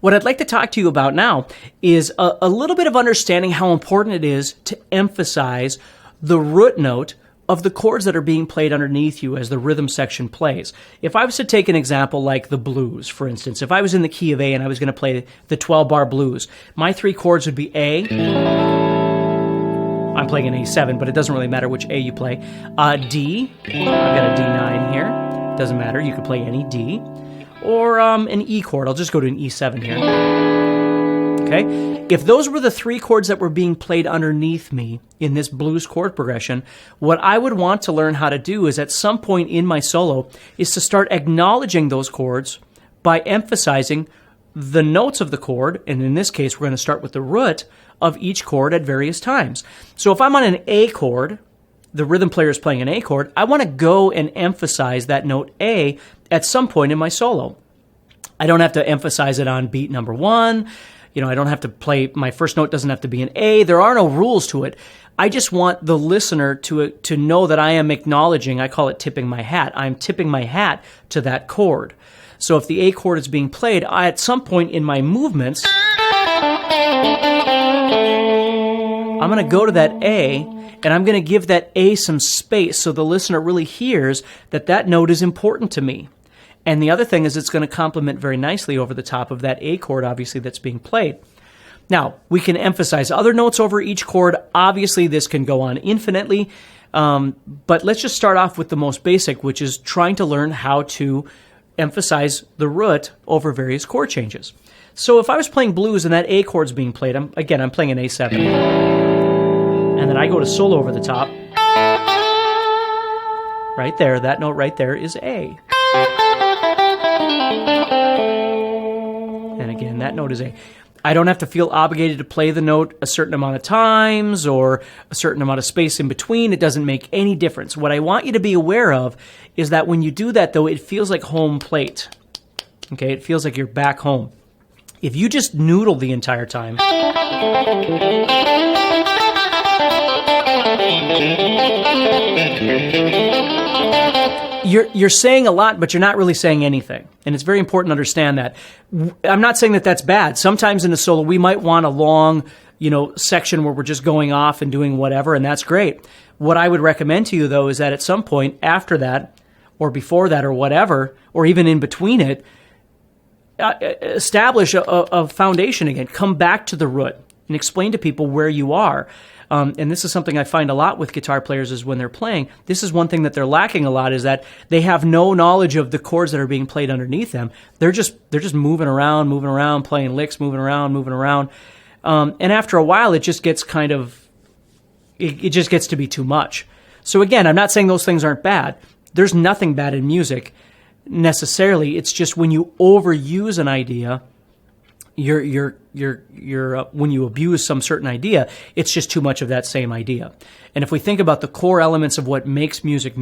What I'd like to talk to you about now is a little bit of understanding how important it is to emphasize the root note of the chords that are being played underneath you as the rhythm section plays. If I was to take an example like the blues, for instance, if I was in the key of A and I was going to play the 12-bar blues, my three chords would be A. I'm playing an A7, but it doesn't really matter which A you play. D. I've got a D9 here. Doesn't matter. You could play any D. Or an E chord. I'll just go to an E7 here. Okay? If those were the three chords that were being played underneath me in this blues chord progression, what I would want to learn how to do is at some point in my solo is to start acknowledging those chords by emphasizing the notes of the chord, and in this case we're going to start with the root of each chord at various times. So if I'm on an A chord, the rhythm player is playing an A chord, I want to go and emphasize that note A at some point in my solo. I don't have to emphasize it on beat number 1. I don't have to play, my first note doesn't have to be an A. There are no rules to it. I just want the listener to know that I am acknowledging, I call it tipping my hat. I'm tipping my hat to that chord. So if the A chord is being played, at some point in my movements, I'm going to go to that A, and I'm going to give that A some space so the listener really hears that that note is important to me. And the other thing is it's going to complement very nicely over the top of that A chord, obviously, that's being played. Now, we can emphasize other notes over each chord. Obviously, this can go on infinitely, but let's just start off with the most basic, which is trying to learn how to emphasize the root over various chord changes. So if I was playing blues and that A chord's being played, I'm playing an A7. And then I go to solo over the top. Right there, that note right there is A. And again, that note is A. I don't have to feel obligated to play the note a certain amount of times or a certain amount of space in between. It doesn't make any difference. What I want you to be aware of is that when you do that, though, it feels like home plate. Okay, it feels like you're back home. If you just noodle the entire time, you're saying a lot, but you're not really saying anything. And it's very important to understand that. I'm not saying that that's bad. Sometimes in a solo, we might want a long, section where we're just going off and doing whatever, and that's great. What I would recommend to you, though, is that at some point after that, or before that, or whatever, or even in between it, establish a foundation again. Come back to the root and explain to people where you are. And this is something I find a lot with guitar players is when they're playing. This is one thing that they're lacking a lot is that they have no knowledge of the chords that are being played underneath them. They're just moving around, playing licks, moving around. And after a while, it just gets it just gets to be too much. So again, I'm not saying those things aren't bad. There's nothing bad in music necessarily. It's just when you overuse an idea, when you abuse some certain idea, it's just too much of that same idea. And if we think about the core elements of what makes music,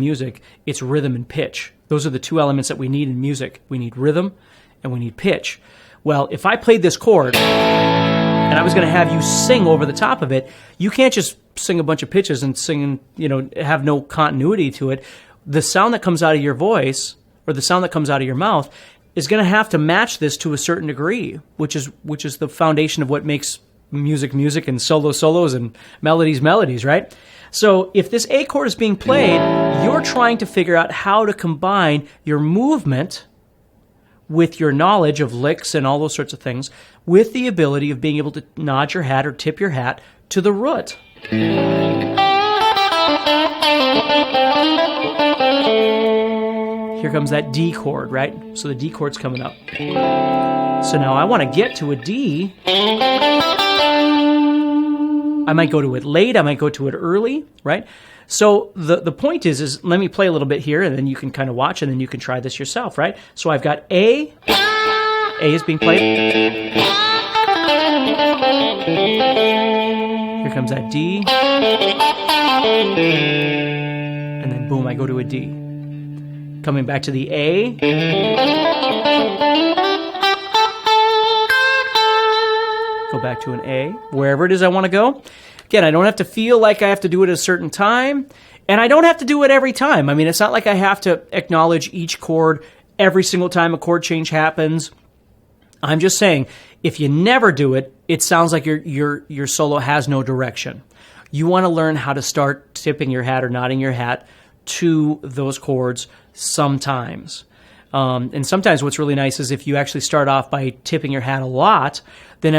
it's rhythm and pitch. Those are the two elements that we need in music. We need rhythm and we need pitch. Well, if I played this chord and I was going to have you sing over the top of it, you can't just sing a bunch of pitches and sing, have no continuity to it. The sound that comes out of your voice or the sound that comes out of your mouth is going to have to match this to a certain degree, which is the foundation of what makes music and solos and melodies, right? So if this A chord is being played, you're trying to figure out how to combine your movement with your knowledge of licks and all those sorts of things with the ability of being able to nod your hat or tip your hat to the root. Here comes that D chord, right? So the D chord's coming up. So now I want to get to a D. I might go to it late. I might go to it early, right? So the point is let me play a little bit here, and then you can kind of watch, and then you can try this yourself, right? So I've got A. A is being played. Here comes that D. And then boom, I go to a D. Coming back to the A. Go back to an A. Wherever it is I want to go. Again, I don't have to feel like I have to do it at a certain time. And I don't have to do it every time. I mean, it's not like I have to acknowledge each chord every single time a chord change happens. I'm just saying, if you never do it, it sounds like your solo has no direction. You want to learn how to start tipping your hat or nodding your hat to those chords sometimes. And sometimes what's really nice is if you actually start off by tipping your hat a lot, then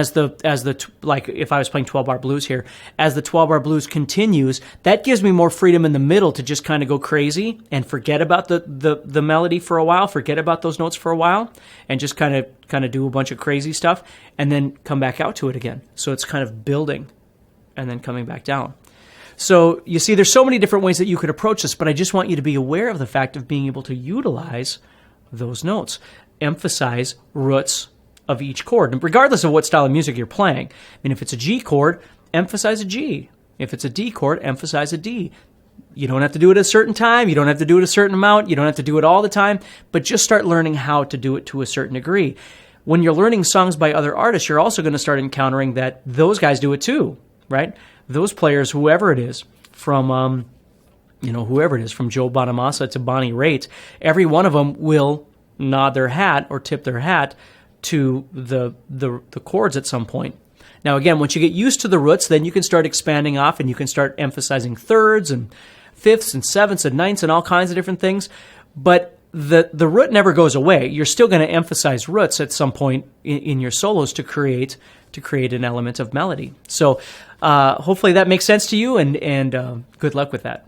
like if I was playing 12-bar blues here, as the 12-bar blues continues, that gives me more freedom in the middle to just kind of go crazy and forget about the melody for a while, forget about those notes for a while, and just kind of do a bunch of crazy stuff, and then come back out to it again. So it's kind of building and then coming back down. So you see, there's so many different ways that you could approach this, but I just want you to be aware of the fact of being able to utilize those notes. Emphasize roots of each chord, and regardless of what style of music you're playing. I mean, if it's a G chord, emphasize a G. If it's a D chord, emphasize a D. You don't have to do it at a certain time. You don't have to do it a certain amount. You don't have to do it all the time, but just start learning how to do it to a certain degree. When you're learning songs by other artists, you're also going to start encountering that those guys do it too, right? Those players, whoever it is, from from Joe Bonamassa to Bonnie Raitt, every one of them will nod their hat or tip their hat to the chords at some point. Now, again, once you get used to the roots, then you can start expanding off and you can start emphasizing thirds and fifths and sevenths and ninths and all kinds of different things. But the root never goes away. You're still going to emphasize roots at some point in your solos to create an element of melody. So hopefully that makes sense to you, and good luck with that.